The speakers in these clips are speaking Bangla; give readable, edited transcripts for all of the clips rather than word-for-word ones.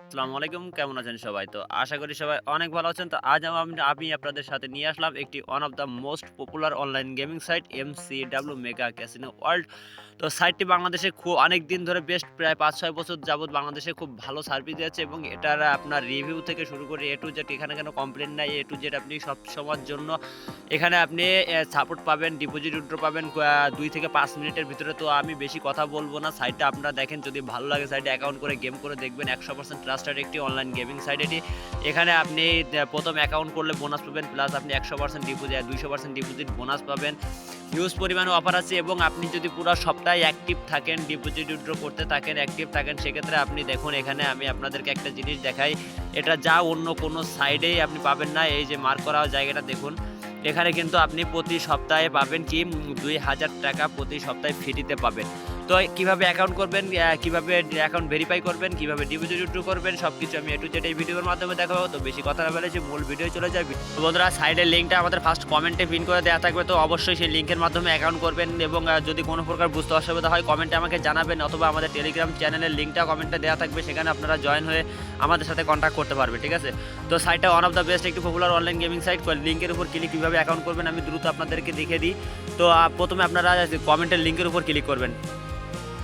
আসসালামু আলাইকুম। কেমন আছেন সবাই? তো আশা করি সবাই অনেক ভালো আছেন। তো আজ আমি আপনাদের সাথে নিয়ে আসলাম একটি one of the most popular online gaming site MCW mega casino world. তো সাইটটি বাংলাদেশে অনেক দিন ধরে বেশ প্রায় ৫-৬ বছর যাবৎ বাংলাদেশে খুব ভালো সার্ভিস দিয়েছে এবং এটার আপনার রিভিউ থেকে শুরু করে A to Z এখানে কোনো কমপ্লেইন নাই। A to Z আপনি সব সময়ের জন্য এখানে আপনি সাপোর্ট পাবেন, ডিপোজিট উইথড্র পাবেন ২ থেকে ৫ মিনিটের ভিতরে। তো আমি বেশি কথা বলব না। সাইটটা আপনারা দেখেন, যদি ভালো লাগে সাইটে অ্যাকাউন্ট করে গেম করে দেখবেন। ১০০% ট্রাস্টেড একটি অনলাইন গেমিং সাইট এটি। এখানে আপনি ১ম অ্যাকাউন্ট করলে বোনাস পাবেন, প্লাস আপনি ১০০% ডিপোজিট ২০০% ডিপোজিট বোনাস পাবেন। হিউজ পরিমাণে অফার আছে এবং আপনি যদি পুরো সপ্তাহে অ্যাক্টিভ থাকেন, ডিপোজিট উইথড্র করতে থাকেন, অ্যাক্টিভ থাকেন, সেক্ষেত্রে আপনি দেখুন এখানে আমি আপনাদেরকে একটা জিনিস দেখাই। এটা যা অন্য কোনো সাইডেই আপনি পাবেন না। এই যে মার্ক করা জায়গাটা দেখুন। এখানে কিন্তু আপনি প্রতি সপ্তাহে পাবেন কি ৳২,০০০ প্রতি সপ্তাহে ফ্রিতে পাবেন। তো কিভাবে অ্যাকাউন্ট করবেন, কিভাবে অ্যাকাউন্ট ভেরিফাই করবেন, কিভাবে ডিপোজিট উইথড্র করবেন, সবকিছু আমি A to Z এই ভিডিওর মাধ্যমে দেখাবো। তো বেশি কথা না বলে মূল ভিডিও চলে যায়। তো বন্ধুরা, সাইডের লিঙ্কটা আমাদের ফার্স্ট কমেন্টে পিন করে দেওয়া থাকবে। তো অবশ্যই সেই লিঙ্কের মাধ্যমে অ্যাকাউন্ট করবেন এবং যদি কোনো প্রকার বুঝতে অসুবিধা হয় কমেন্টে আমাকে জানাবেন, অথবা আমাদের টেলিগ্রাম চ্যানেলের লিঙ্কটা কমেন্টে দেওয়া থাকবে, সেখানে আপনারা জয়েন হয়ে আমাদের সাথে কন্ট্যাক্ট করতে পারবেন। ঠিক আছে? তো সাইটটা ওয়ান অফ দ্য বেস্ট একটি পপুলার অনলাইন গেমিং সাইট। লিঙ্কের উপর ক্লিক কীভাবে অ্যাকাউন্ট করবেন আমি দ্রুত আপনাদেরকে দেখিয়ে দিই। তো প্রথমে আপনারা কমেন্টের লিঙ্কের উপর ক্লিক করবেন।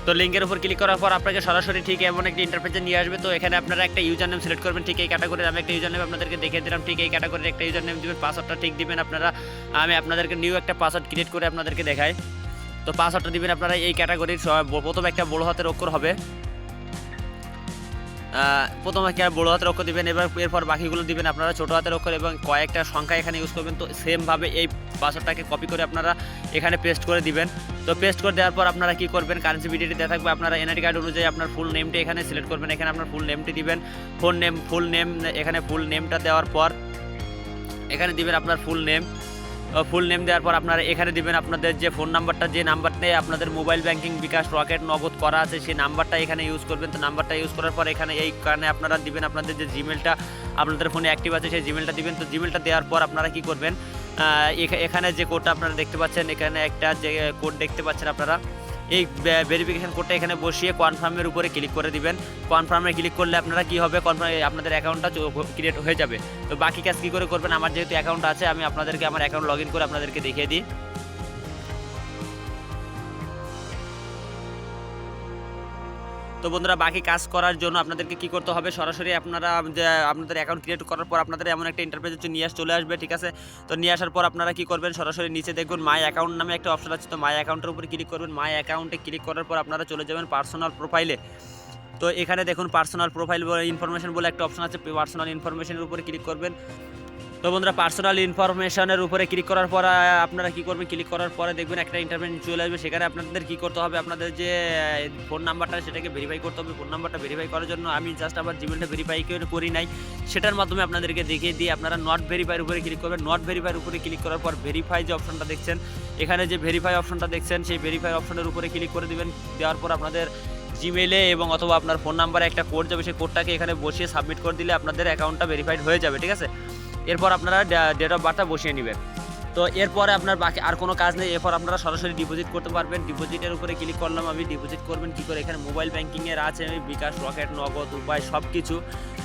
তো লিঙ্কের উপর ক্লিক করার পর আপনাকে সরাসরি ঠিক এমন একটি ইন্টারফেসে নিয়ে আসবে। তো এখানে আপনারা একটা ইউজার নেম সিলেক্ট করবেন। ঠিক এই ক্যাটাগরির আমি একটা ইউজার নেম আপনাদেরকে দেখিয়ে দিলাম। ঠিক এই ক্যাটাগরির একটা ইউজার নেম দিবেন, পাসওয়ার্ডটা ঠিক দিবেন আপনারা। আমি আপনাদেরকে নিউ একটা পাসওয়ার্ড ক্রিয়েট করে আপনাদেরকে দেখাই। তো পাসওয়ার্ডটা দিবেন আপনারা এই ক্যাটাগরির প্রথম একটা বড় হাতের অক্ষর হবে। প্রথম একটা বড় হাতের অক্ষর দিবেন, এরপর বাকিগুলো দিবেন আপনারা ছোটো হাতের অক্ষর এবং কয়েকটা সংখ্যা এখানে ইউজ করবেন। তো সেমভাবে এই পাসওয়ার্ডটাকে কপি করে আপনারা এখানে পেস্ট করে দিবেন। তো পেস্ট করে দেওয়ার পর আপনারা কী করবেন, কারেন্সি ভিডিওটি দেওয়া থাকবে, আপনারা এনআইডি কার্ড অনুযায়ী আপনার ফুল নেমটি এখানে সিলেক্ট করবেন। এখানে আপনার ফুল নেমটি দিবেন। ফুল নেম এখানে ফুল নেমটা দেওয়ার পর এখানে দিবেন আপনার ফুল নেম। ফুল নেম দেওয়ার পর আপনারা এখানে দিবেন আপনাদের যে ফোন নাম্বারটা, যে নাম্বারটায় আপনাদের মোবাইল ব্যাংকিং, বিকাশ, রকেট, নগদ করা আছে, সেই নাম্বারটা এখানে ইউজ করবেন। তো নাম্বারটা ইউজ করার পর এখানে এই কারণে আপনারা দিবেন আপনাদের যে জিমেলটা আপনাদের ফোনে অ্যাক্টিভ আছে সেই জিমেলটা দিবেন। তো জিমেলটা দেওয়ার পর আপনারা কি করবেন, এখানে যে কোডটা আপনারা দেখতে পাচ্ছেন, এখানে একটা যে কোড দেখতে পাচ্ছেন আপনারা, এই ভেরিফিকেশন কোডটা এখানে বসিয়ে কনফার্মের উপরে ক্লিক করে দিবেন। কনফার্মে ক্লিক করলে আপনারা কি হবে, আপনাদের অ্যাকাউন্টটা ক্রিয়েট হয়ে যাবে। তো বাকি কাজ কী করে করবেন, আমার যেহেতু অ্যাকাউন্ট আছে আমি আপনাদেরকে আমার অ্যাকাউন্ট লগ ইন করে আপনাদেরকে দেখিয়ে দিই। তো বন্ধুরা, বাকি কাজ করার জন্য আপনাদেরকে কি করতে হবে, সরাসরি আপনারা যে আপনাদের অ্যাকাউন্ট ক্রিয়েট করার পর আপনাদের এমন একটা ইন্টারফেসে নিয়ে চলে আসবে। ঠিক আছে? তো নিয়ে আসার পর আপনারা কি করবেন, সরাসরি নিচে দেখবেন মাই অ্যাকাউন্ট নামে একটা অপশন আছে। তো মাই অ্যাকাউন্টের উপরে ক্লিক করবেন। মাই অ্যাকাউন্টে ক্লিক করার পর আপনারা চলে যাবেন পার্সোনাল প্রোফাইলে। তো এখানে দেখুন পার্সোনাল প্রোফাইল ইনফরমেশন বলে একটা অপশন আছে। পার্সোনাল ইনফরমেশনের উপরে ক্লিক করবেন। তো বন্ধুরা, পার্সোনাল ইনফরমেশনের উপরে ক্লিক করার পর আপনারা কী করবেন, ক্লিক করার পরে দেখবেন একটা ইন্টারফেস চলে আসবে। সেখানে আপনাদের কী করতে হবে, আপনাদের যে ফোন নাম্বারটা সেটাকে ভেরিফাই করতে হবে। ফোন নাম্বারটা ভেরিফাই করার জন্য আমি জাস্ট আমার জিমেলটা ভেরিফাই করি নাই, সেটার মাধ্যমে আপনাদেরকে দেখিয়ে দিয়ে আপনারা নট ভেরিফাইয়ের উপরে ক্লিক করবেন। নট ভেরিফাইয়ের উপরে ক্লিক করার পর ভেরিফাই যে অপশনটা দেখছেন, এখানে যে ভেরিফাই অপশনটা দেখছেন সেই ভেরিফাই অপশনের উপরে ক্লিক করে দিবেন। দেওয়ার পর আপনাদের জিমেলে এবং অথবা আপনার ফোন নাম্বারে একটা কোড যাবে, সেই কোডটাকে এখানে বসিয়ে সাবমিট করে দিলে আপনাদের অ্যাকাউন্টটা ভেরিফাইড হয়ে যাবে। ঠিক আছে? এরপর আপনারা ডেট অফ বার্থটা বসিয়ে নেবেন। তো এরপরে আপনার বাকি আর কোনো কাজ নেই। এরপর আপনারা সরাসরি ডিপোজিট করতে পারবেন। ডিপোজিটের উপরে ক্লিক করলাম আমি। ডিপোজিট করবেন কী করে, এখানে মোবাইল ব্যাংকিংয়ের আছে বিকাশ, রকেট, নগদ, উপায় সব কিছু।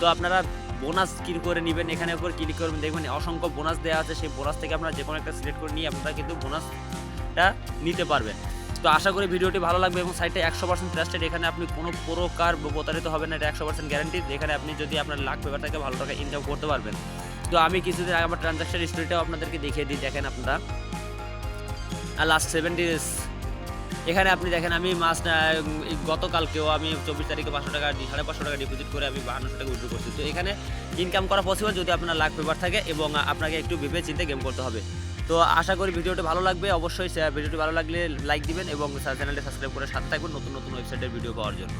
তো আপনারা বোনাস কী করে নেবেন, এখানে উপর ক্লিক করবেন, দেখবেন অসংখ্য বোনাস দেওয়া আছে। সেই বোনাস থেকে আপনারা যে কোনো একটা সিলেক্ট করে নিয়ে আপনারা কিন্তু বোনাসটা নিতে পারবেন। তো আশা করি ভিডিওটি ভালো লাগবে এবং সাইটটা 100% ট্রাস্টেড। এখানে আপনি কোনো প্রকার প্রতারিত হবেন না, এটা 100% গ্যারান্টি। এখানে আপনি যদি আপনার লাখ পেপার থাকে ভালো টাকা ইনকাম করতে পারবেন। তো আমি কিছুদিন আগে আমার ট্রানজাকশন হিস্ট্রিটাও আপনাদেরকে দেখিয়ে দিই, দেখেন আপনারা লাস্ট 7 ডেজ। এখানে আপনি দেখেন আমি গতকালকেও আমি 24 তারিখে 500 টাকা 550 টাকা ডিপোজিট করে আমি 5200 টাকা উইথড্র করছি। তো এখানে ইনকাম করা পসিবল যদি আপনার লাখ পেপার থাকে এবং আপনাকে একটু ভেবে চিন্তে গেম করতে হবে। তো আশা করি ভিডিওটি ভালো লাগবে। অবশ্যই ভিডিওটি ভালো লাগলে লাইক দিবেন এবং চ্যানেলটি সাবস্ক্রাইব করে সাথে থাকবেন নতুন নতুন ওয়েবসাইটের ভিডিও পাওয়ার জন্য।